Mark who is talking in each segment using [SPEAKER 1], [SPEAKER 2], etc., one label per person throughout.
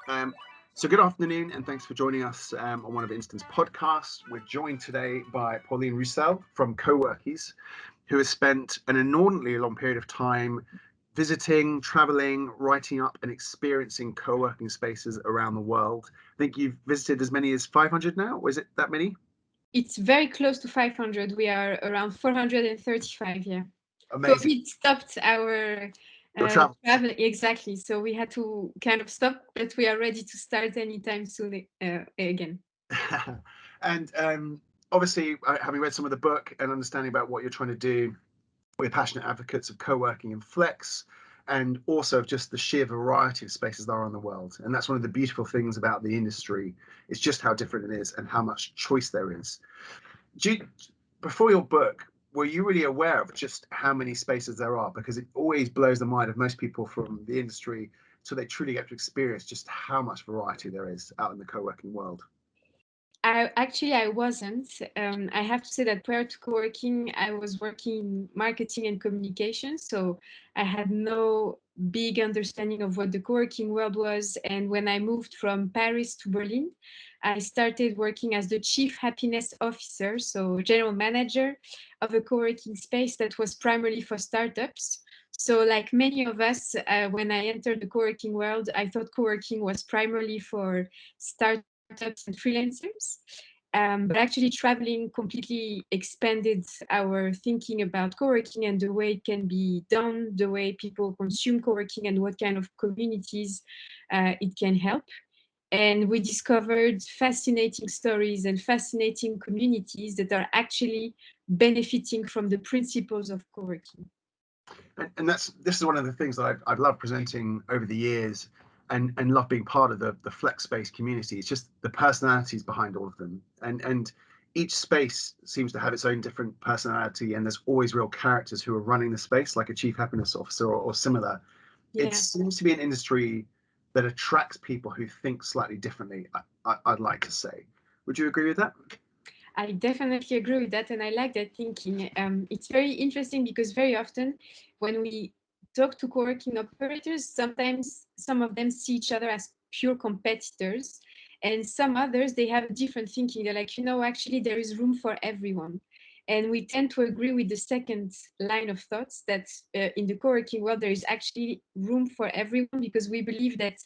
[SPEAKER 1] Um, so good afternoon, and thanks for joining us on one of Instant podcasts. We're joined today by Pauline Roussel from Coworkies, who has spent an inordinately long period of time visiting, traveling, writing up, and experiencing co-working spaces around the world. I think you've visited as many as 500 now. Was it that many?
[SPEAKER 2] It's very close to 500. We are around 435, yeah.
[SPEAKER 1] Amazing.
[SPEAKER 2] COVID stopped our
[SPEAKER 1] Your travel.
[SPEAKER 2] travel, exactly. So we had to kind of stop, but we are ready to start anytime soon again.
[SPEAKER 1] And obviously, having read some of the book and understanding about what you're trying to do, we're passionate advocates of co-working and flex, and also of just the sheer variety of spaces there are in the world. And that's one of the beautiful things about the industry. It's just how different it is and how much choice there is. Do you, Before your book, were you really aware of just how many spaces there are? Because it always blows the mind of most people from the industry, so they truly get to experience just how much variety there is out in the co-working world.
[SPEAKER 2] I wasn't. I have to say that prior to co-working, I was working in marketing and communication. So I had no big understanding of what the co-working world was. And when I moved from Paris to Berlin, I started working as the chief happiness officer, so general manager of a co-working space that was primarily for startups. So, like many of us, when I entered the co-working world, I thought co-working was primarily for startups and freelancers. But actually, traveling completely expanded our thinking about co-working and the way it can be done, the way people consume co-working, and what kind of communities it can help. And we discovered fascinating stories and fascinating communities that are actually benefiting from the principles of co-working.
[SPEAKER 1] And this is one of the things that I've loved presenting over the years, and love being part of the flex space community. It's just the personalities behind all of them, and each space seems to have its own different personality, and there's always real characters who are running the space, like a chief happiness officer or similar. It
[SPEAKER 2] Yeah.
[SPEAKER 1] seems to be an industry that attracts people who think slightly differently. I'd like to say. Would you agree with that?
[SPEAKER 2] I definitely agree with that, and I like that thinking. It's very interesting because very often, when we talk to co-working operators, sometimes some of them see each other as pure competitors, and some others they have a different thinking. They're like, actually, there is room for everyone, and we tend to agree with the second line of thoughts that in the co-working world there is actually room for everyone because we believe that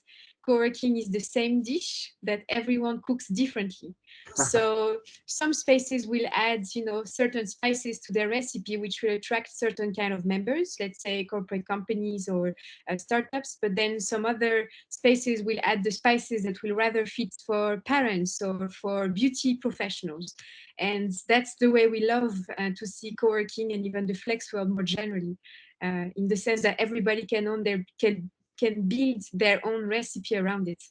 [SPEAKER 2] co-working is the same dish that everyone cooks differently. So some spaces will add certain spices to their recipe which will attract certain kind of members, let's say corporate companies or startups, but then some other spaces will add the spices that will rather fit for parents or for beauty professionals. And that's the way we love to see co-working and even the flex world more generally, in the sense that everybody can build their own recipe around it.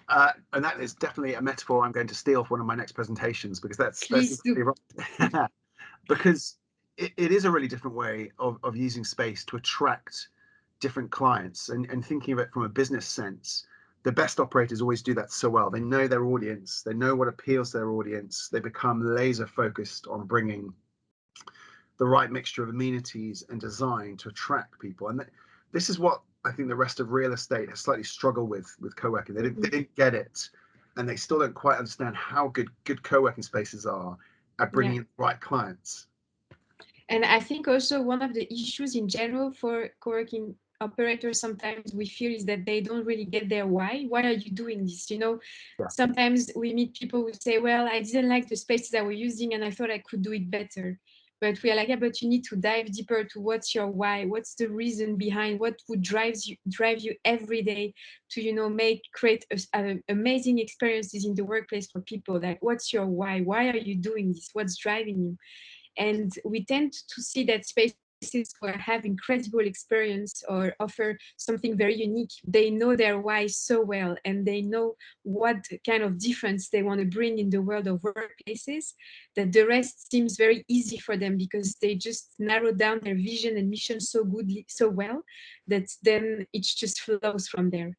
[SPEAKER 1] And that is definitely a metaphor I'm going to steal for one of my next presentations, because that's
[SPEAKER 2] Please do.
[SPEAKER 1] exactly right. Because it is a really different way of using space to attract different clients, and thinking of it from a business sense. The best operators always do that so well. They know their audience, they know what appeals to their audience, they become laser focused on bringing the right mixture of amenities and design to attract people. And this is what I think the rest of real estate has slightly struggled with co-working. They
[SPEAKER 2] Mhm.
[SPEAKER 1] didn't get it, and they still don't quite understand how good co-working spaces are at
[SPEAKER 2] Yeah.
[SPEAKER 1] bringing in the right clients.
[SPEAKER 2] And I think also one of the issues in general for co-working operators sometimes we feel is that they don't really get their why. Why are you doing this?
[SPEAKER 1] Yeah.
[SPEAKER 2] Sometimes we meet people who say, well, I didn't like the spaces I was using and I thought I could do it better. But we are like, yeah, but you need to dive deeper to what's your why, what's the reason behind, what would drive you every day to, create amazing experiences in the workplace for people. Like, what's your why? Why are you doing this? What's driving you? And we tend to see that spaces where have incredible experience or offer something very unique, they know their why so well and they know what kind of difference they want to bring in the world of workplaces, that the rest seems very easy for them because they just narrow down their vision and mission so well that then it just flows from there.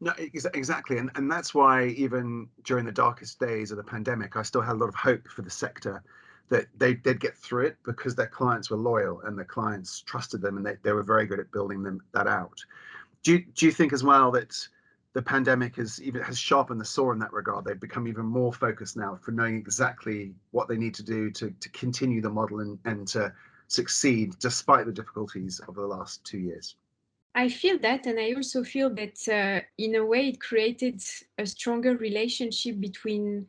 [SPEAKER 1] No, exactly, and that's why even during the darkest days of the pandemic, I still had a lot of hope for the sector, that they'd get through it because their clients were loyal and their clients trusted them, and they were very good at building that out. Do you think as well that the pandemic has sharpened the saw in that regard. They've become even more focused now for knowing exactly what they need to do to continue the model and to succeed despite the difficulties of the last 2 years.
[SPEAKER 2] I feel that, and I also feel that in a way it created a stronger relationship between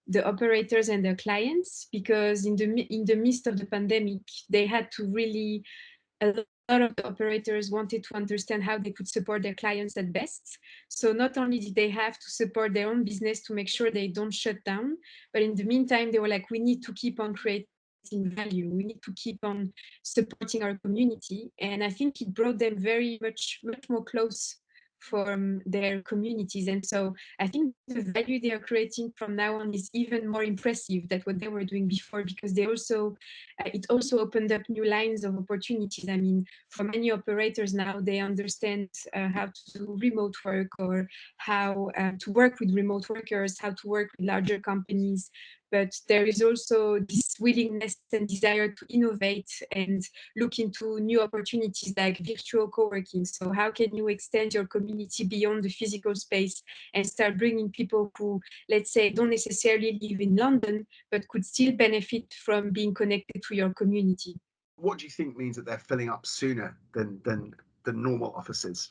[SPEAKER 2] the operators and their clients, because in the midst of the pandemic, they had to really, a lot of the operators wanted to understand how they could support their clients at best. So not only did they have to support their own business to make sure they don't shut down, but in the meantime, they were like, we need to keep on creating value. We need to keep on supporting our community. And I think it brought them very much more close from their communities. And so I think the value they are creating from now on is even more impressive than what they were doing before, because they also it also opened up new lines of opportunities. I mean, for many operators now, they understand how to do remote work, or how to work with remote workers, how to work with larger companies. But there is also this willingness and desire to innovate and look into new opportunities like virtual co-working. So how can you extend your community beyond the physical space and start bringing people who, let's say, don't necessarily live in London, but could still benefit from being connected to your community?
[SPEAKER 1] What do you think means that they're filling up sooner than the normal offices?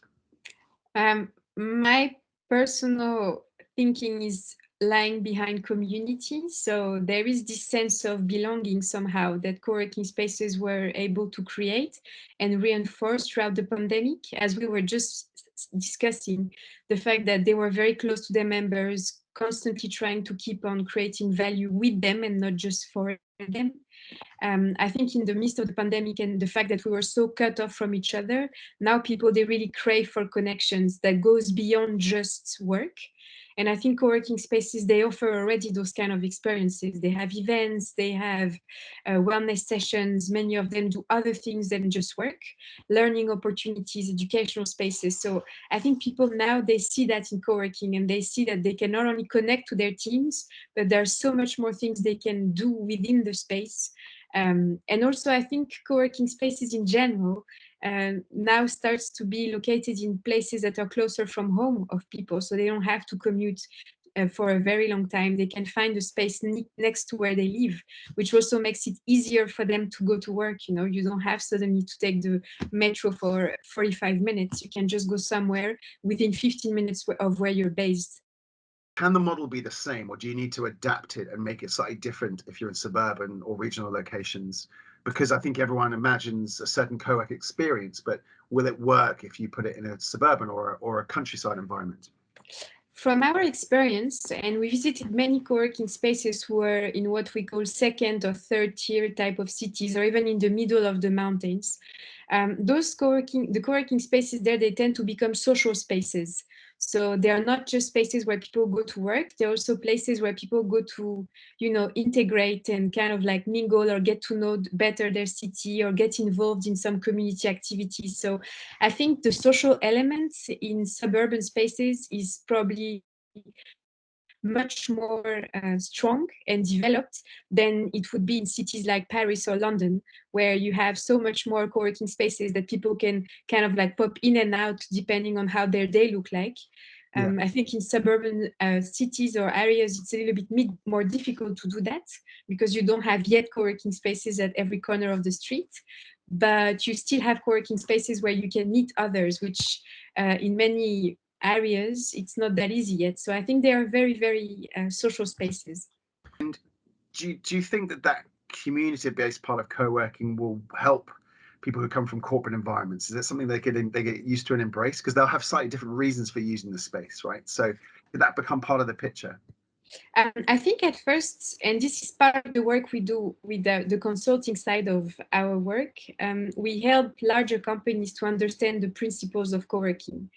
[SPEAKER 2] My personal thinking is lying behind community. So there is this sense of belonging somehow that co-working spaces were able to create and reinforce throughout the pandemic, as we were just discussing, the fact that they were very close to their members, constantly trying to keep on creating value with them and not just for them. I think in the midst of the pandemic and the fact that we were so cut off from each other, now people, they really crave for connections that goes beyond just work. And I think co-working spaces, they offer already those kind of experiences. They have events, they have wellness sessions. Many of them do other things than just work, learning opportunities, educational spaces. So I think people now, they see that in co-working, and they see that they can not only connect to their teams, but there's so much more things they can do within the space. And also, I think co-working spaces in general now starts to be located in places that are closer from home of people, so they don't have to commute for a very long time. They can find a space next to where they live, which also makes it easier for them to go to work. You know, you don't have suddenly to take the metro for 45 minutes. You can just go somewhere within 15 minutes of where you're based.
[SPEAKER 1] Can the model be the same, or do you need to adapt it and make it slightly different if you're in suburban or regional locations? Because I think everyone imagines a certain co-work experience, but will it work if you put it in a suburban or a countryside environment?
[SPEAKER 2] From our experience, and we visited many co-working spaces who are in what we call second or third tier type of cities, or even in the middle of the mountains. The co-working spaces there, they tend to become social spaces. So they are not just spaces where people go to work. They're also places where people go to, integrate and kind of like mingle or get to know better their city or get involved in some community activities. So I think the social element in suburban spaces is probably much more strong and developed than it would be in cities like Paris or London, where you have so much more co-working spaces that people can kind of like pop in and out depending on how their day look like.
[SPEAKER 1] Yeah.
[SPEAKER 2] I think in suburban cities or areas, it's a little bit more difficult to do that, because you don't have yet co-working spaces at every corner of the street. But you still have co-working spaces where you can meet others, which in many areas, it's not that easy yet. So I think they are very, very social spaces.
[SPEAKER 1] And do you think that community-based part of co-working will help people who come from corporate environments? Is it something they get used to and embrace? Because they'll have slightly different reasons for using the space, right? So did that become part of the picture?
[SPEAKER 2] I think at first, and this is part of the work we do with the consulting side of our work, we help larger companies to understand the principles of co-working.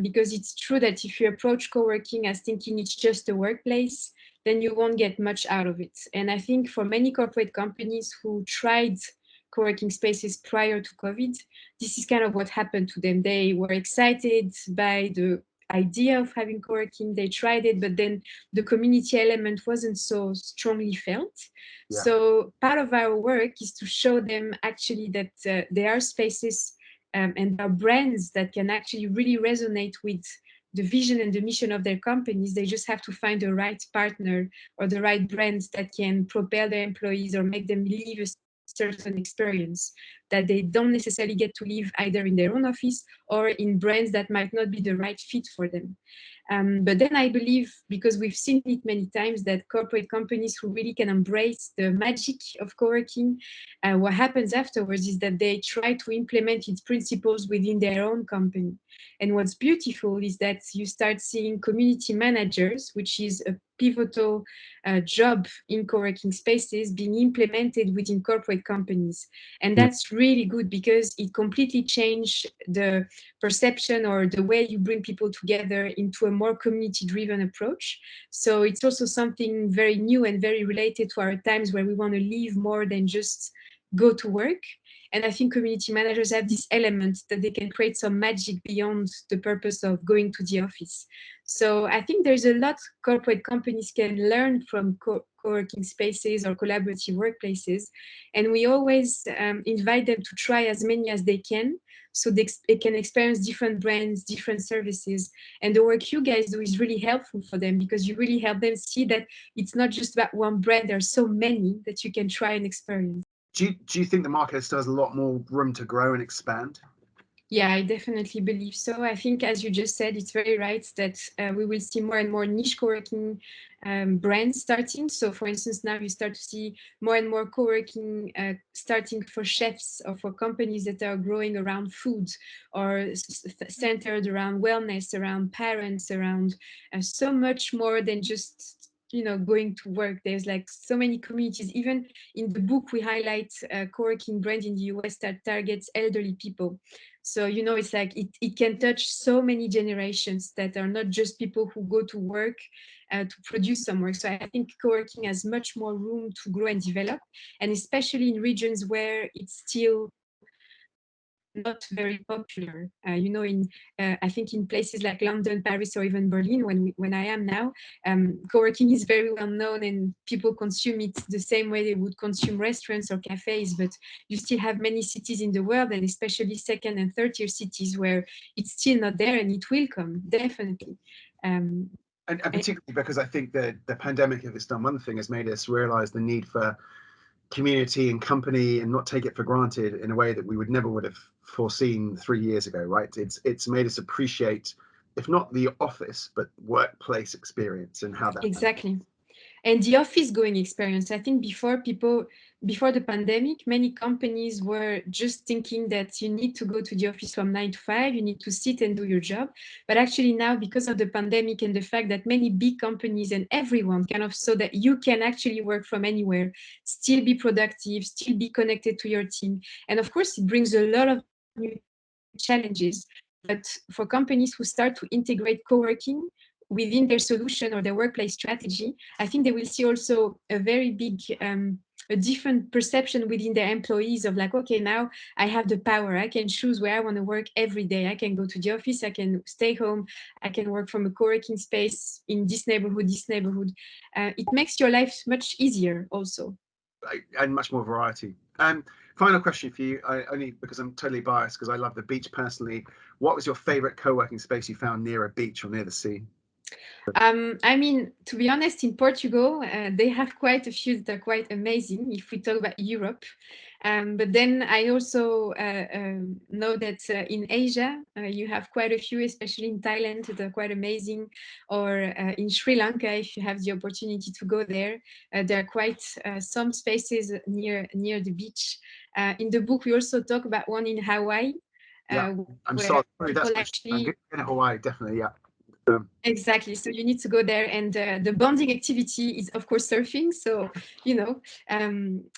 [SPEAKER 2] Because it's true that if you approach co-working as thinking it's just a workplace, then you won't get much out of it. And I think for many corporate companies who tried co-working spaces prior to COVID, this is kind of what happened to them. They were excited by the idea of having co-working, they tried it, but then the community element wasn't so strongly felt.
[SPEAKER 1] Yeah.
[SPEAKER 2] So part of our work is to show them actually that there are spaces and there are brands that can actually really resonate with the vision and the mission of their companies. They just have to find the right partner or the right brand that can propel their employees or make them live a certain experience that they don't necessarily get to live either in their own office or in brands that might not be the right fit for them. But then I believe, because we've seen it many times, that corporate companies who really can embrace the magic of co-working, what happens afterwards is that they try to implement its principles within their own company. And what's beautiful is that you start seeing community managers, which is a pivotal job in co-working spaces, being implemented within corporate companies. And that's really good because it completely changed the perception or the way you bring people together into a more community-driven approach. So it's also something very new and very related to our times where we want to live more than just go to work. And I think community managers have this element that they can create some magic beyond the purpose of going to the office. So I think there's a lot corporate companies can learn from co-working spaces or collaborative workplaces. And we always invite them to try as many as they can, so they can experience different brands, different services. And the work you guys do is really helpful for them because you really help them see that it's not just about one brand. There are so many that you can try and experience.
[SPEAKER 1] Do you think the market still has a lot more room to grow and expand?
[SPEAKER 2] Yeah, I definitely believe so. I think, as you just said, it's very right that we will see more and more niche co-working brands starting. So, for instance, now you start to see more and more co-working starting for chefs or for companies that are growing around food or centered around wellness, around parents, around so much more than just going to work. There's like so many communities. Even in the book, we highlight a co-working brand in the US that targets elderly people. So, it's like it can touch so many generations that are not just people who go to work to produce some work. So I think co-working has much more room to grow and develop, and especially in regions where it's still not very popular. I think in places like London, Paris, or even Berlin, when I am now, co-working is very well known and people consume it the same way they would consume restaurants or cafes. But you still have many cities in the world, and especially second and third tier cities, where it's still not there, and it will come, definitely.
[SPEAKER 1] And particularly because I think that the pandemic, if it's done one thing, has made us realize the need for community and company and not take it for granted in a way that we would have foreseen 3 years ago, right? It's made us appreciate, if not the office, but workplace experience and how that
[SPEAKER 2] Exactly. And the office going experience, I think before the pandemic, many companies were just thinking that you need to go to the office from 9 to 5, you need to sit and do your job. But actually now, because of the pandemic and the fact that many big companies and everyone kind of saw that you can actually work from anywhere, still be productive, still be connected to your team. And of course, it brings a lot of new challenges. But for companies who start to integrate co-working within their solution or their workplace strategy, I think they will see also a very big, a different perception within their employees of like, okay, now I have the power. I can choose where I want to work every day. I can go to the office. I can stay home. I can work from a co-working space in this neighborhood, this neighborhood. It makes your life much easier also.
[SPEAKER 1] and much more variety. Final question for you, only because I'm totally biased because I love the beach personally. What was your favorite co-working space you found near a beach or near the sea?
[SPEAKER 2] I mean, to be honest, in Portugal, they have quite a few that are quite amazing if we talk about Europe. But then I also know that in Asia, you have quite a few, especially in Thailand, that are quite amazing. Or in Sri Lanka, if you have the opportunity to go there, there are quite some spaces near the beach. In the book, we also talk about one in Hawaii.
[SPEAKER 1] Yeah, I'm
[SPEAKER 2] Where
[SPEAKER 1] sorry,
[SPEAKER 2] people
[SPEAKER 1] that's I'm
[SPEAKER 2] actually
[SPEAKER 1] going to Hawaii, definitely. Yeah.
[SPEAKER 2] exactly. So you need to go there, and the bonding activity is, of course, surfing. So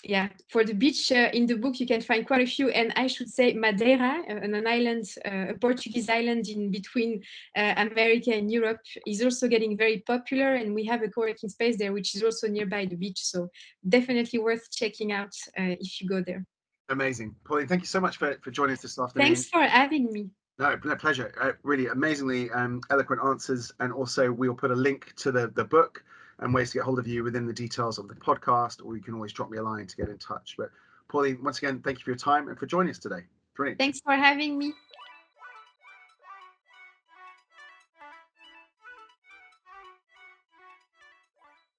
[SPEAKER 2] yeah. For the beach in the book, you can find quite a few, and I should say Madeira, an island, a Portuguese island in between America and Europe, is also getting very popular, and we have a co-working space there, which is also nearby the beach. So definitely worth checking out if you go there.
[SPEAKER 1] Amazing, Pauline. Thank you so much for joining us this afternoon.
[SPEAKER 2] Thanks for having me.
[SPEAKER 1] No, pleasure. Really amazingly eloquent answers, and also we'll put a link to the book and ways to get hold of you within the details of the podcast, or you can always drop me a line to get in touch. But Pauline, once again, thank you for your time and for joining us today. Brilliant.
[SPEAKER 2] Thanks for having me.